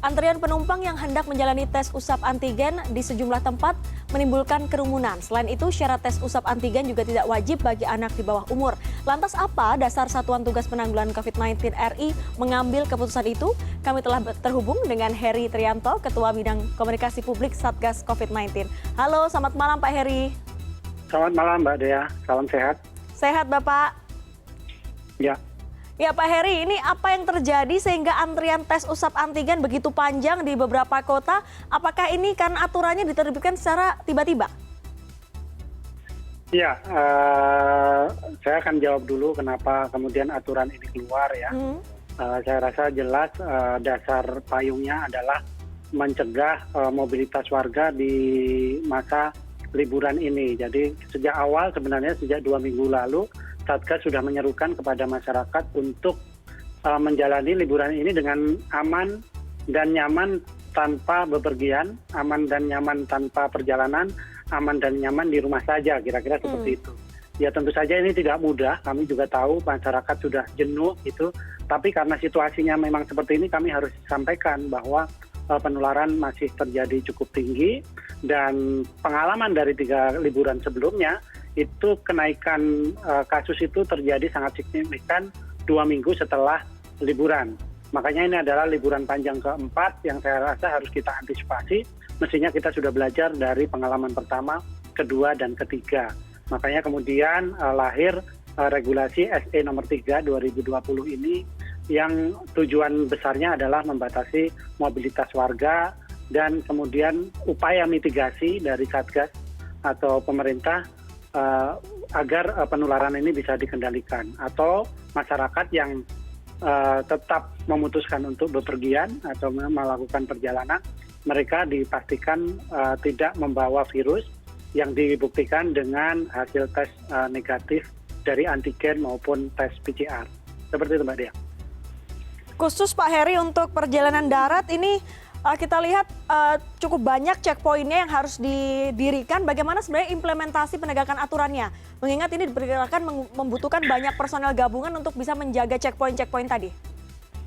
Antrian penumpang yang hendak menjalani tes usap antigen di sejumlah tempat menimbulkan kerumunan. Selain itu, syarat tes usap antigen juga tidak wajib bagi anak di bawah umur. Lantas apa dasar Satuan Tugas Penanggulangan COVID-19 RI mengambil keputusan itu? Kami telah terhubung dengan Heri Trianto, Ketua Bidang Komunikasi Publik Satgas COVID-19. Halo, selamat malam Pak Heri. Selamat malam Mbak Dea, salam sehat. Sehat Bapak? Ya. Ya Pak Heri, ini apa yang terjadi sehingga antrian tes usap antigen begitu panjang di beberapa kota? Apakah ini karena aturannya diterbitkan secara tiba-tiba? Ya, saya akan jawab dulu kenapa kemudian aturan ini keluar ya. Saya rasa jelas dasar payungnya adalah mencegah mobilitas warga di masa liburan ini. Jadi sejak awal sebenarnya sejak 2 minggu lalu Satgas sudah menyerukan kepada masyarakat untuk menjalani liburan ini dengan aman dan nyaman tanpa bepergian, aman dan nyaman tanpa perjalanan, aman dan nyaman di rumah saja, kira-kira seperti itu. Ya tentu saja ini tidak mudah, kami juga tahu masyarakat sudah jenuh itu, tapi karena situasinya memang seperti ini kami harus sampaikan bahwa penularan masih terjadi cukup tinggi dan pengalaman dari 3 liburan sebelumnya itu kenaikan kasus itu terjadi sangat signifikan 2 minggu setelah liburan. Makanya ini adalah liburan panjang keempat yang saya rasa harus kita antisipasi. Mestinya kita sudah belajar dari pengalaman pertama, kedua, dan ketiga. Makanya kemudian lahir regulasi SE nomor 3 2020 ini yang tujuan besarnya adalah membatasi mobilitas warga dan kemudian upaya mitigasi dari Satgas atau pemerintah agar penularan ini bisa dikendalikan, atau masyarakat yang tetap memutuskan untuk bepergian atau melakukan perjalanan, mereka dipastikan tidak membawa virus yang dibuktikan dengan hasil tes negatif dari antigen maupun tes PCR. Seperti itu Mbak Dea. Khusus Pak Heri untuk perjalanan darat ini kita lihat cukup banyak checkpointnya yang harus didirikan. Bagaimana sebenarnya implementasi penegakan aturannya? Mengingat ini diperkirakan membutuhkan banyak personel gabungan untuk bisa menjaga checkpoint tadi.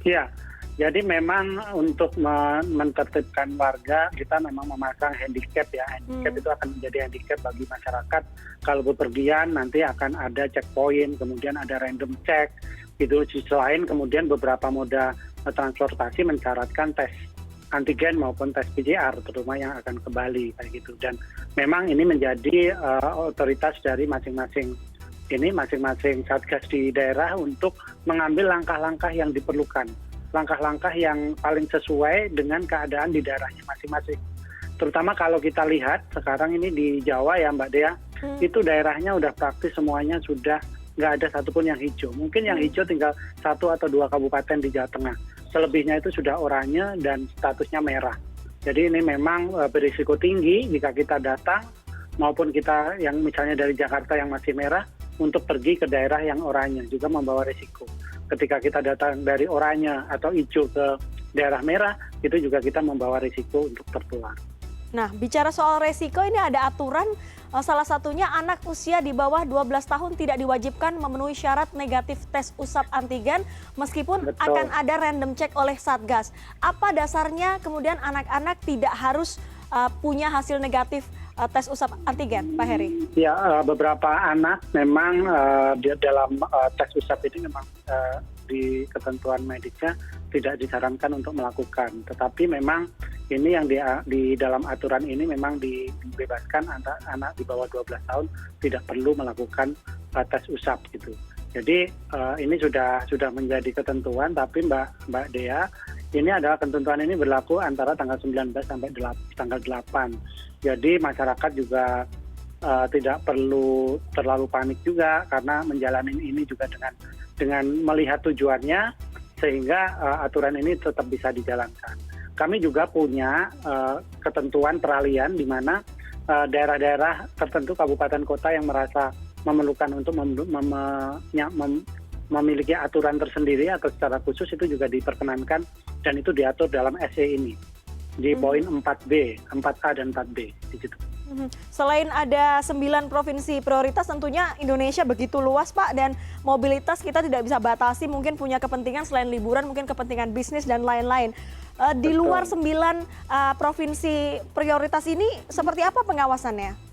Iya, jadi memang untuk mentertibkan warga kita memang memasang handicap ya. Handicap itu akan menjadi handicap bagi masyarakat. Kalau bepergian nanti akan ada checkpoint, kemudian ada random check. Gitu. Selain kemudian beberapa moda transportasi mensyaratkan tes antigen maupun tes PCR, terutama yang akan kembali kayak gitu. Dan memang ini menjadi otoritas dari masing-masing Satgas di daerah untuk mengambil langkah-langkah yang diperlukan, langkah-langkah yang paling sesuai dengan keadaan di daerahnya masing-masing. Terutama kalau kita lihat sekarang ini di Jawa ya Mbak Dea, itu daerahnya udah praktis semuanya sudah nggak ada satupun yang hijau. Mungkin yang hijau tinggal 1 atau 2 kabupaten di Jawa Tengah. Selebihnya itu sudah oranye dan statusnya merah. Jadi ini memang berisiko tinggi jika kita datang maupun kita yang misalnya dari Jakarta yang masih merah untuk pergi ke daerah yang oranye juga membawa risiko. Ketika kita datang dari oranye atau hijau ke daerah merah itu juga kita membawa risiko untuk tertular. Nah, bicara soal resiko ini ada aturan, salah satunya anak usia di bawah 12 tahun tidak diwajibkan memenuhi syarat negatif tes usap antigen meskipun Betul. akan ada random check oleh Satgas. Apa dasarnya kemudian anak-anak tidak harus punya hasil negatif tes usap antigen, Pak Heri? Ya, beberapa anak memang di dalam tes usap ini memang di ketentuan medisnya tidak disarankan untuk melakukan. Tetapi memang ini yang di dalam aturan ini memang dibebaskan anak di bawah 12 tahun tidak perlu melakukan tes usap gitu. Jadi ini sudah menjadi ketentuan, tapi Mbak Dea, ini adalah ketentuan ini berlaku antara tanggal 19 sampai tanggal 8. Jadi masyarakat juga tidak perlu terlalu panik juga karena menjalani ini juga dengan melihat tujuannya sehingga aturan ini tetap bisa dijalankan. Kami juga punya ketentuan peralihan di mana daerah-daerah tertentu kabupaten kota yang merasa memerlukan untuk memiliki aturan tersendiri atau secara khusus itu juga diperkenankan dan itu diatur dalam SE ini di poin 4B, 4A dan 4B di situ. Selain ada 9 provinsi prioritas, tentunya Indonesia begitu luas Pak, dan mobilitas kita tidak bisa batasi, mungkin punya kepentingan selain liburan, mungkin kepentingan bisnis dan lain-lain. Di Betul. luar 9 provinsi prioritas ini seperti apa pengawasannya?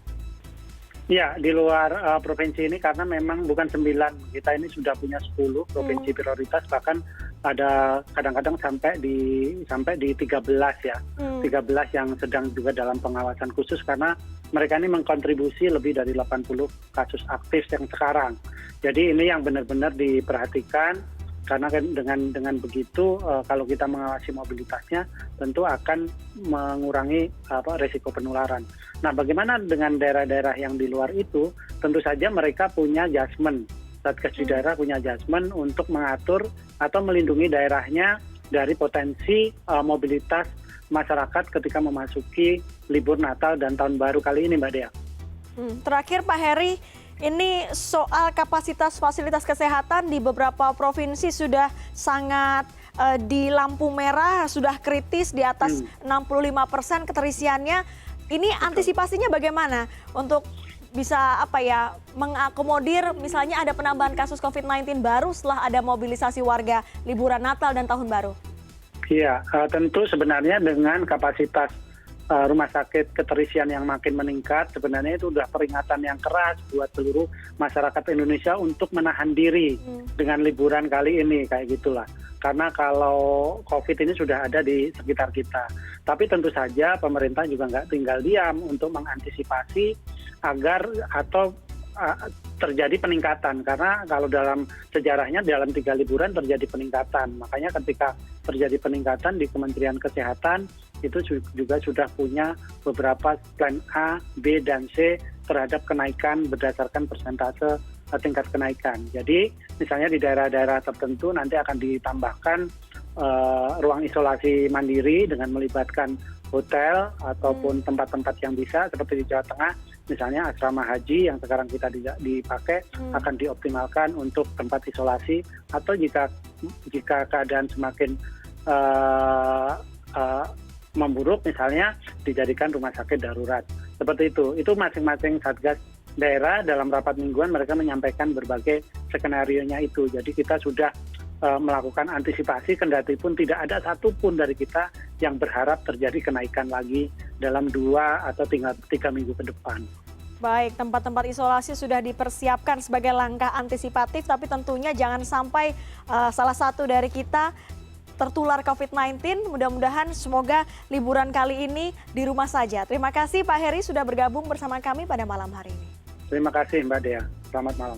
Ya, di luar provinsi ini karena memang bukan 9, kita ini sudah punya 10 provinsi prioritas, bahkan ada kadang-kadang sampai di 13 ya. 13 yang sedang juga dalam pengawasan khusus karena mereka ini mengkontribusi lebih dari 80 kasus aktif yang sekarang. Jadi ini yang benar-benar diperhatikan karena dengan begitu kalau kita mengawasi mobilitasnya tentu akan mengurangi resiko penularan. Nah, bagaimana dengan daerah-daerah yang di luar itu? Tentu saja mereka punya adjustment. Satgas di daerah punya adjustment untuk mengatur atau melindungi daerahnya dari potensi mobilitas masyarakat ketika memasuki libur Natal dan Tahun Baru kali ini, Mbak Dea. Terakhir Pak Heri, ini soal kapasitas fasilitas kesehatan di beberapa provinsi sudah sangat di lampu merah, sudah kritis di atas 65% keterisiannya. Ini antisipasinya bagaimana untuk bisa mengakomodir misalnya ada penambahan kasus COVID-19 baru setelah ada mobilisasi warga liburan Natal dan Tahun Baru? Iya, tentu sebenarnya dengan kapasitas rumah sakit keterisian yang makin meningkat, sebenarnya itu sudah peringatan yang keras buat seluruh masyarakat Indonesia untuk menahan diri dengan liburan kali ini, kayak gitulah. Karena kalau COVID ini sudah ada di sekitar kita. Tapi tentu saja pemerintah juga nggak tinggal diam untuk mengantisipasi agar atau terjadi peningkatan. Karena kalau dalam sejarahnya dalam 3 liburan terjadi peningkatan. Makanya ketika terjadi peningkatan di Kementerian Kesehatan, itu juga sudah punya beberapa plan A, B, dan C terhadap kenaikan berdasarkan persentase tingkat kenaikan. Jadi misalnya di daerah-daerah tertentu nanti akan ditambahkan ruang isolasi mandiri dengan melibatkan hotel ataupun tempat-tempat yang bisa seperti di Jawa Tengah, misalnya asrama haji yang sekarang kita dipakai akan dioptimalkan untuk tempat isolasi, atau jika keadaan semakin memburuk misalnya dijadikan rumah sakit darurat. Seperti itu. Itu masing-masing satgas daerah dalam rapat mingguan mereka menyampaikan berbagai skenario-nya itu. Jadi kita sudah melakukan antisipasi kendati pun tidak ada satupun dari kita yang berharap terjadi kenaikan lagi dalam 2 atau 3 minggu ke depan. Baik, tempat-tempat isolasi sudah dipersiapkan sebagai langkah antisipatif, tapi tentunya jangan sampai salah satu dari kita tertular COVID-19. Mudah-mudahan semoga liburan kali ini di rumah saja. Terima kasih Pak Heri sudah bergabung bersama kami pada malam hari ini. Terima kasih Mbak Dea. Selamat malam.